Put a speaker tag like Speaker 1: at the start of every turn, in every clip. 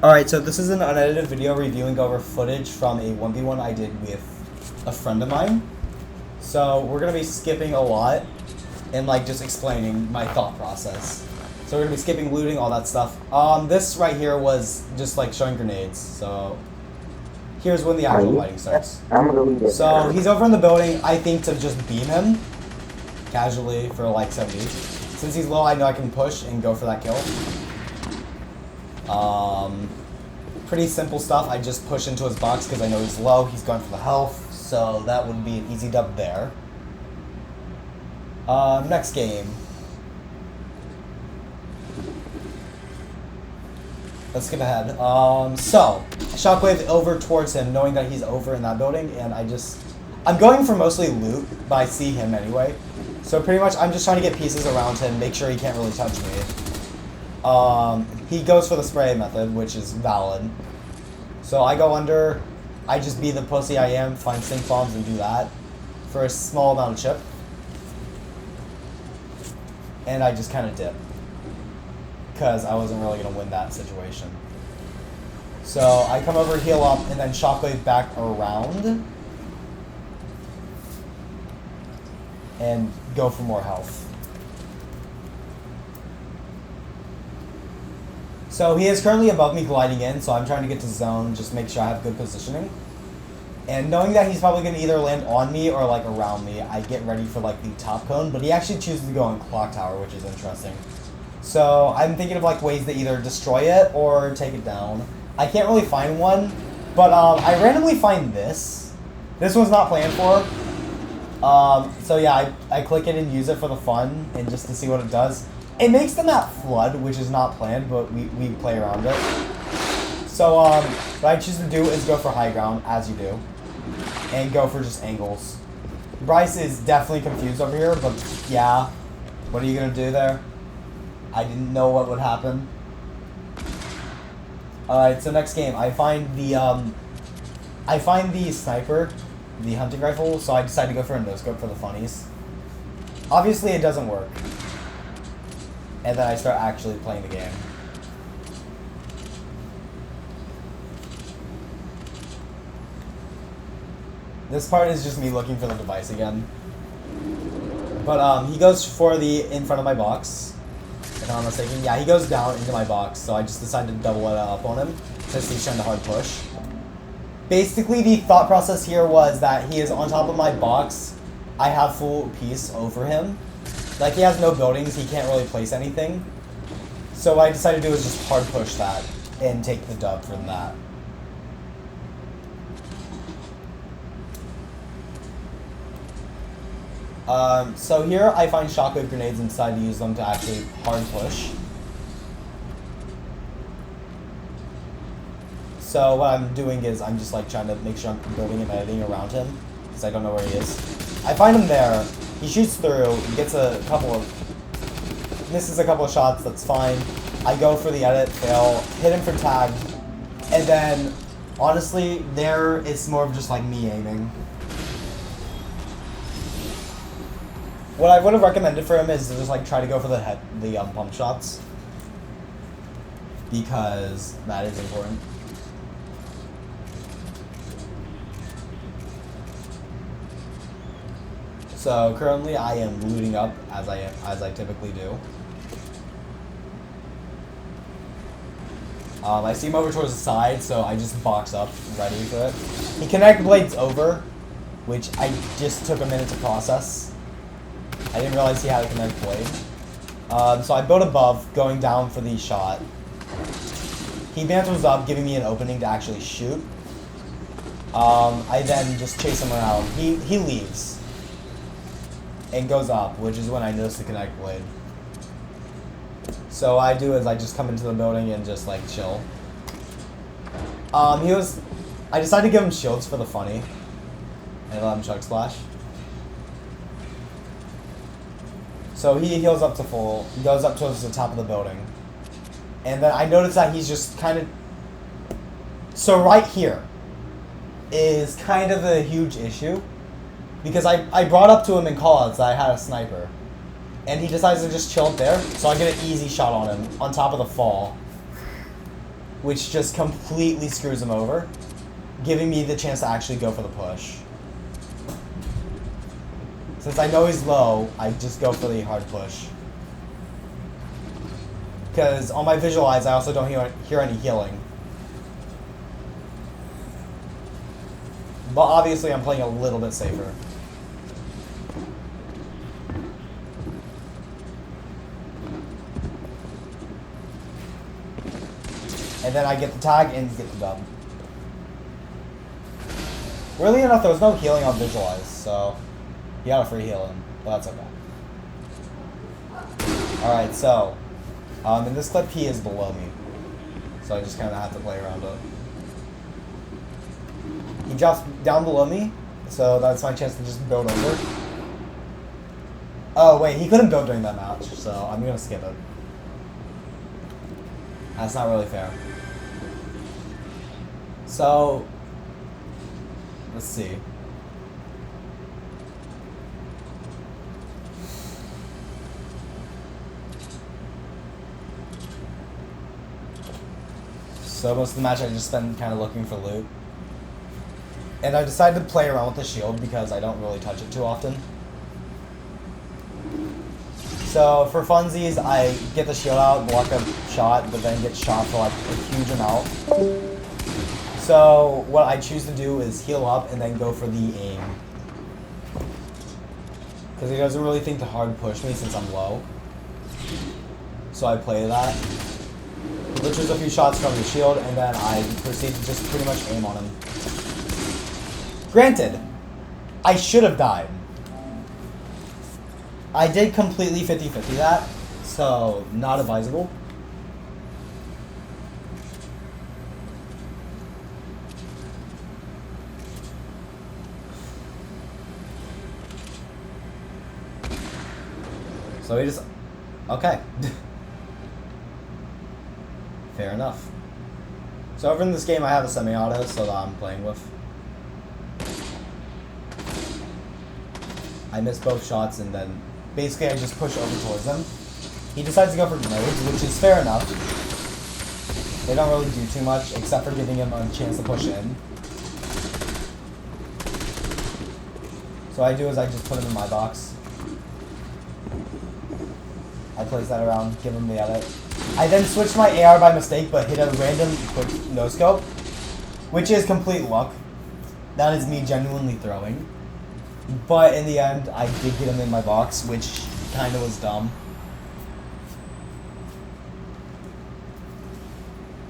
Speaker 1: Alright, so this is an unedited video reviewing over footage from a 1v1 I did with a friend of mine. So we're going to be skipping a lot and like just explaining my thought process. So we're going to be skipping looting, all that stuff. This right here was just like showing grenades. So here's when the actual fighting starts. So he's over in the building, I think to just beam him casually for like 70. Since he's low, I know I can push and go for that kill. Pretty simple stuff. I just push into his box because I know he's low. He's going for the health, so that would be an easy dub there. Next game. Let's skip ahead. So shockwave over towards him, knowing that he's over in that building, and I'm going for mostly loot, but I see him anyway. So pretty much, I'm just trying to get pieces around him, make sure he can't really touch me. He goes for the spray method, which is valid. So I go under, I just be the pussy I am, find stink bombs and do that for a small amount of chip. And I just kind of dip. Because I wasn't really going to win that situation. So I come over, heal up, and then shockwave back around. And go for more health. So he is currently above me gliding in, so I'm trying to get to zone, just make sure I have good positioning. And knowing that he's probably going to either land on me or like around me, I get ready for like the top cone, but he actually chooses to go on clock tower, which is interesting. So I'm thinking of like ways to either destroy it or take it down. I can't really find one, but I randomly find this. This one's not planned for. So yeah, I click it and use it for the fun and just to see what it does. It makes the map flood, which is not planned, but we play around it. So, what I choose to do is go for high ground, as you do, and go for just angles. Bryce is definitely confused over here, but yeah, what are you gonna do there? I didn't know what would happen. Alright, so next game, I find the sniper, the hunting rifle, so I decide to go for a no-scope for the funnies. Obviously, it doesn't work. And then I start actually playing the game. This part is just me looking for the device again. But he goes for the in front of my box. If I'm not mistaken. Yeah, he goes down into my box, so I just decided to double it up on him since he's trying to hard push. Basically, the thought process here was that he is on top of my box. I have full piece over him. Like, he has no buildings, he can't really place anything. So what I decided to do is just hard push that and take the dub from that. So here I find shockwave grenades and decide to use them to actually hard push. So what I'm doing is I'm just like trying to make sure I'm building and editing around him because I don't know where he is. I find him there. He shoots through, gets misses a couple of shots, that's fine. I go for the edit, fail, hit him for tag, and then, honestly, there it's more of just like me aiming. What I would have recommended for him is to just like try to go for the pump shots, because that is important. So currently I am looting up as I typically do. I see him over towards the side, so I just box up, ready for it. He connect blades over, which I just took a minute to process. I didn't realize he had a connect blade. So I built above, going down for the shot. He banters up, giving me an opening to actually shoot. I then just chase him around. He leaves. And goes up, which is when I notice the connect blade. So what I do is I just come into the building and just like chill. I decided to give him shields for the funny. And let him chug splash. So he heals up to full, he goes up towards the top of the building. And then I notice that he's just kind of... So right here is kind of a huge issue. Because I brought up to him in callouts that I had a sniper. And he decides to just chill up there, so I get an easy shot on him, on top of the fall. which just completely screws him over, giving me the chance to actually go for the push. Since I know he's low, I just go for the hard push. Because on my visualize, I also don't hear any healing. But obviously, I'm playing a little bit safer. And then I get the tag and get the dub. Weirdly enough, there was no healing on visualize, so he got a free healing, but that's okay. Alright, so in this clip, he is below me, so I just kind of have to play around it. He drops down below me, so that's my chance to just build over. Oh wait, he couldn't build during that match, so I'm gonna skip it. That's not really fair. So, let's see. So most of the match I just spent kind of looking for loot. And I decided to play around with the shield because I don't really touch it too often. So for funsies, I get the shield out, block a shot, but then get shot for like a huge amount. So what I choose to do is heal up and then go for the aim. Because he doesn't really think to hard push me since I'm low. So I play that. Literally a few shots from the shield, and then I proceed to just pretty much aim on him. Granted, I should have died. I did completely 50-50 that, so not advisable. So he just... Okay. Fair enough. So over in this game I have a semi-auto, so that I'm playing with. I miss both shots and then basically I just push over towards him. He decides to go for grenades, which is fair enough. They don't really do too much except for giving him a chance to push in. So what I do is I just put him in my box. I place that around, give him the edit. I then switched my AR by mistake, but hit a random quick no-scope, which is complete luck. That is me genuinely throwing. But in the end, I did get him in my box, which kind of was dumb.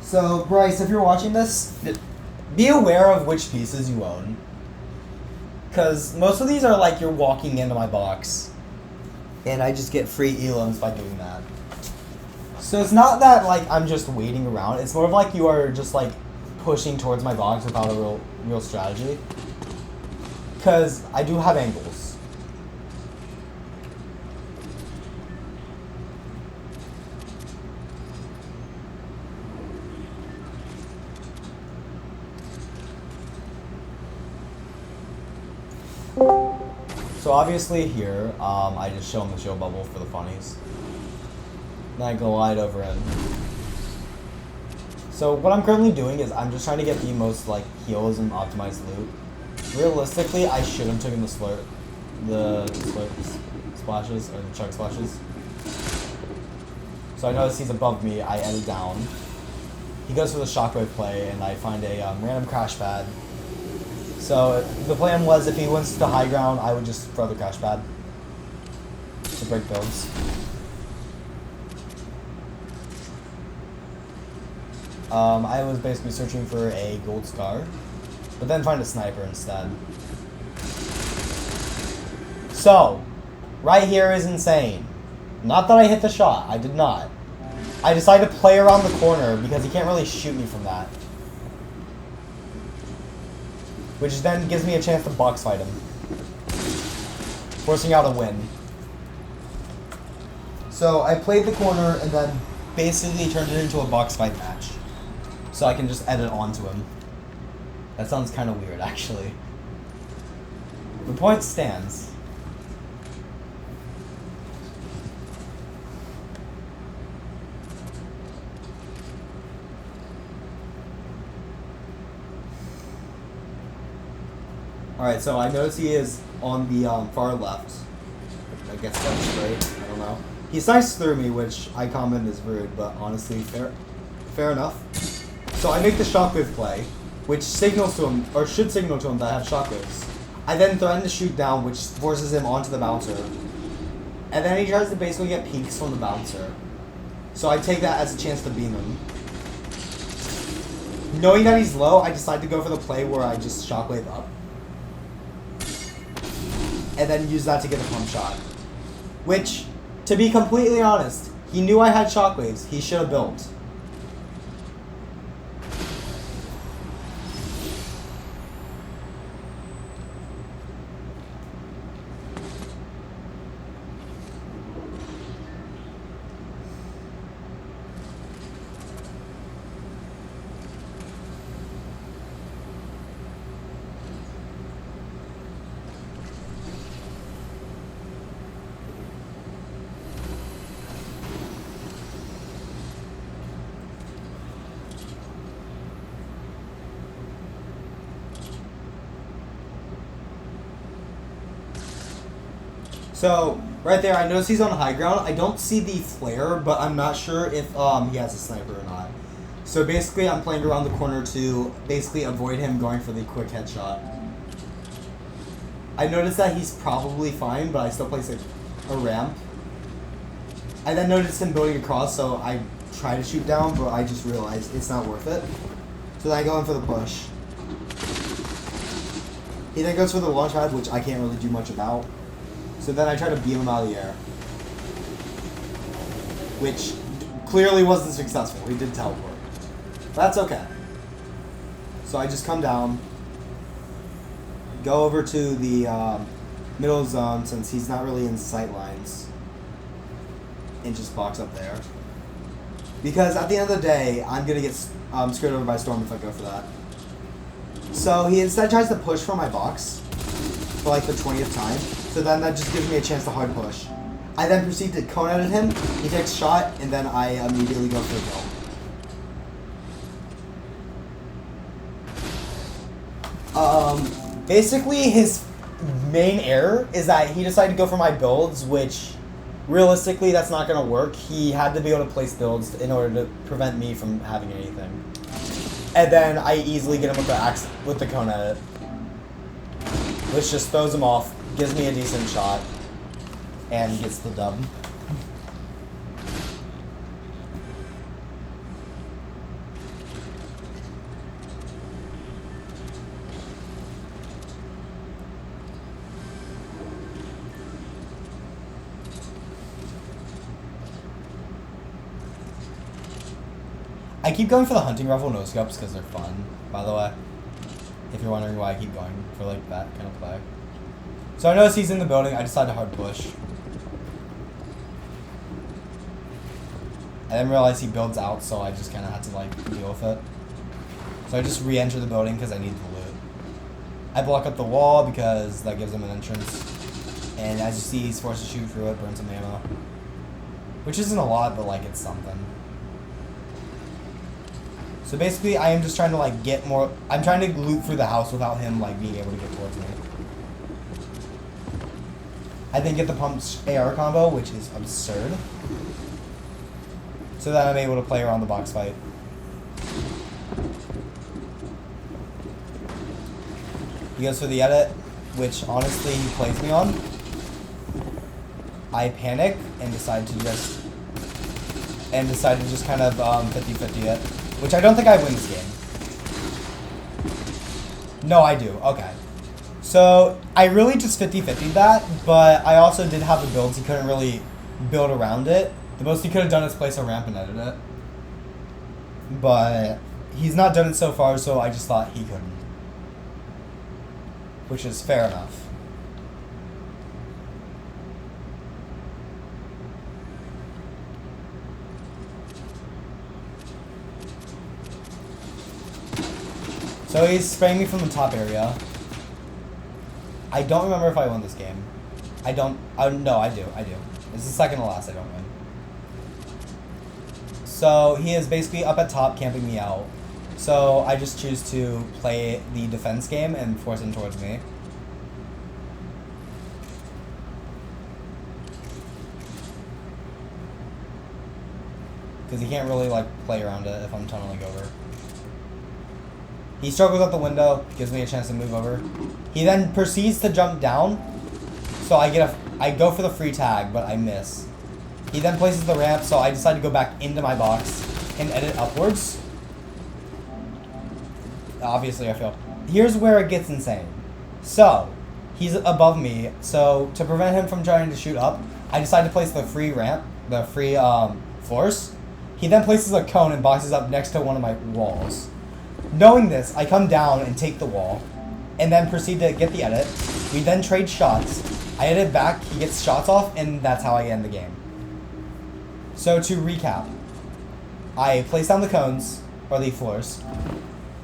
Speaker 1: So, Bryce, if you're watching this, be aware of which pieces you own. Because most of these are like you're walking into my box. And I just get free elims by doing that. So it's not that like I'm just waiting around. It's more of like you are just like pushing towards my box without a real strategy. Because I do have angles. So obviously here, I just show him the shield bubble for the funnies. Then I glide over in. So what I'm currently doing is I'm just trying to get the most like heals and optimized loot. Realistically, I should have taken the slurp splashes, or the chug splashes. So I notice he's above me, I edit down. He goes for the shockwave play, and I find a random crash pad. So the plan was if he wins to high ground, I would just throw the crash pad to break builds. I was basically searching for a gold scar, but then find a sniper instead. So, right here is insane. Not that I hit the shot, I did not. I decided to play around the corner because he can't really shoot me from that. Which then gives me a chance to box fight him, forcing out a win. So I played the corner and then basically turned it into a box fight match. So I can just edit onto him. That sounds kind of weird, actually. The point stands. Alright, so I notice he is on the far left. I guess that's straight. I don't know. He sliced through me, which I comment is rude, but honestly, fair enough. So I make the shockwave play, which signals to him, or should signal to him that I have shockwaves. I then threaten to shoot down, which forces him onto the bouncer. And then he tries to basically get peeks from the bouncer. So I take that as a chance to beam him. Knowing that he's low, I decide to go for the play where I just shockwave up. And then use that to get a pump shot. Which, to be completely honest, he knew I had shockwaves. He should have built. So, right there, I notice he's on high ground. I don't see the flare, but I'm not sure if he has a sniper or not. So basically, I'm playing around the corner to basically avoid him going for the quick headshot. I notice that he's probably fine, but I still place a ramp. I then notice him building across, so I try to shoot down, but I just realized it's not worth it. So then I go in for the push. He then goes for the launch pad, which I can't really do much about. So then I try to beam him out of the air. Which clearly wasn't successful. He did teleport. That's okay. So I just come down. Go over to the middle zone since he's not really in sight lines. And just box up there. Because at the end of the day, I'm going to get screwed over by Storm if I go for that. So he instead tries to push for my box. For like the 20th time. So then that just gives me a chance to hard push. I then proceed to cone edit him. He takes shot, and then I immediately go for a kill. Basically, his main error is that he decided to go for my builds, which realistically, that's not going to work. He had to be able to place builds in order to prevent me from having anything. And then I easily get him with the cone edit. Which just throws him off, gives me a decent shot, and gets the dub. I keep going for the hunting rifle no scopes because they're fun, by the way. If you're wondering why I keep going for like that kind of play. So I notice he's in the building, I decide to hard push. I then realize he builds out, so I just kind of had to like deal with it. So I just re-enter the building because I need the loot. I block up the wall because that gives him an entrance. And as you see, he's forced to shoot through it, burn some ammo. Which isn't a lot, but like it's something. So basically, I am just trying to like get more. I'm trying to loot through the house without him like being able to get towards me. I then get the pump AR combo, which is absurd. So that I'm able to play around the box fight. He goes for the edit, which honestly he plays me on. I panic and decide to just kind of 50-50 it. Which I don't think I win this game. No, I do. Okay. So, I really just 50-50'd that, but I also did have the builds. He couldn't really build around it. The most he could have done is place a ramp and edit it. But he's not done it so far, so I just thought he couldn't. Which is fair enough. So he's spraying me from the top area. I don't remember if I won this game. I don't. No, I do. It's the second to last I don't win. So he is basically up at top camping me out. So I just choose to play the defense game and force him towards me. because he can't really like play around it if I'm tunneling over. He struggles out the window, gives me a chance to move over. He then proceeds to jump down, so I go for the free tag, but I miss. He then places the ramp, so I decide to go back into my box and edit upwards. Obviously, I fail. Here's where it gets insane. So, he's above me, so to prevent him from trying to shoot up, I decide to place the free ramp, the free floors. He then places a cone and boxes up next to one of my walls. Knowing this, I come down and take the wall, and then proceed to get the edit. We then trade shots. I edit back, he gets shots off, and that's how I end the game. So to recap, I place down the cones, or the floors.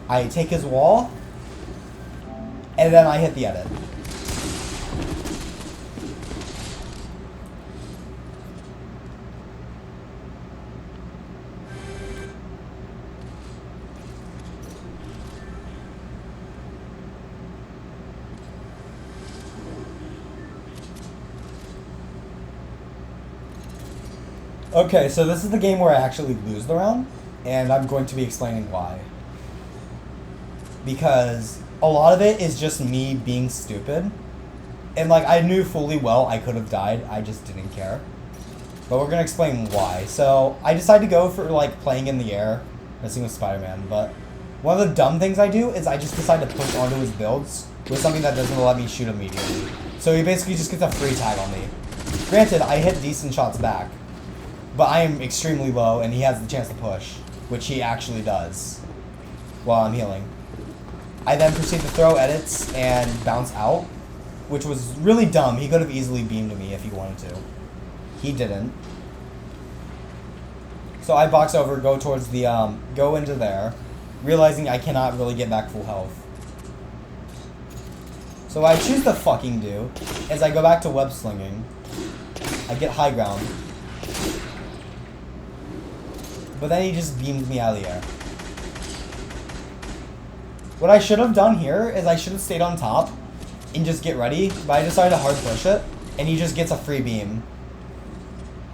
Speaker 1: I take his wall, and then I hit the edit. Okay, so this is the game where I actually lose the round, and I'm going to be explaining why. Because a lot of it is just me being stupid. And like, I knew fully well I could have died, I just didn't care. But we're going to explain why. So, I decided to go for like playing in the air, messing with Spider-Man, but one of the dumb things I do is I just decide to push onto his builds with something that doesn't let me shoot immediately. So he basically just gets a free tag on me. Granted, I hit decent shots back, but I am extremely low and he has the chance to push, which he actually does while I'm healing. I then proceed to throw edits and bounce out, which was really dumb. He could have easily beamed me if he wanted to. He didn't. So I box over, go towards the, go into there, realizing I cannot really get back full health. So what I choose to fucking do is I go back to web slinging. I get high ground. But then he just beamed me out of the air. What I should have done here is I should have stayed on top and just get ready, but I decided to hard push it, and he just gets a free beam.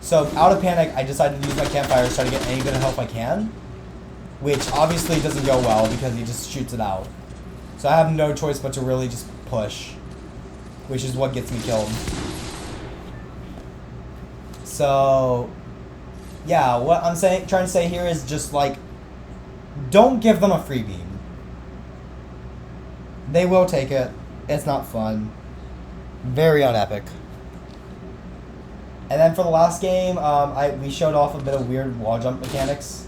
Speaker 1: So out of panic, I decided to use my campfire to try to get any bit of health I can, which obviously doesn't go well because he just shoots it out. So I have no choice but to really just push, which is what gets me killed. So yeah, what I'm trying to say here is just like, don't give them a free beam. They will take it. It's not fun. Very unepic. And then for the last game, we showed off a bit of weird wall jump mechanics.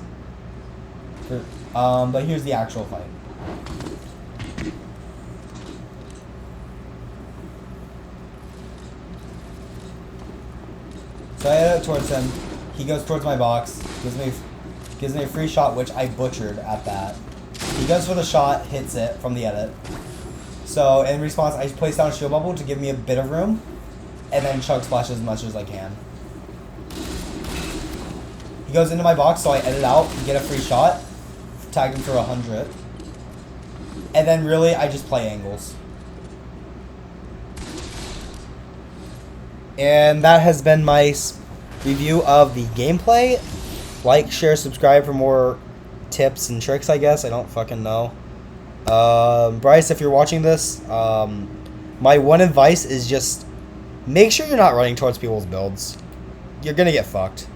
Speaker 1: But here's the actual fight. So I head out towards him. He goes towards my box, gives me a free shot, which I butchered at that. He goes for the shot, hits it from the edit. So in response, I place down a shield bubble to give me a bit of room, and then chug splash as much as I can. He goes into my box, so I edit out, get a free shot, tagged him for 100, and then really I just play angles. And that has been my review of the gameplay. Like, share, subscribe for more tips and tricks, I guess. I don't fucking know. Bryce, if you're watching this, my one advice is just make sure you're not running towards people's builds. You're gonna get fucked.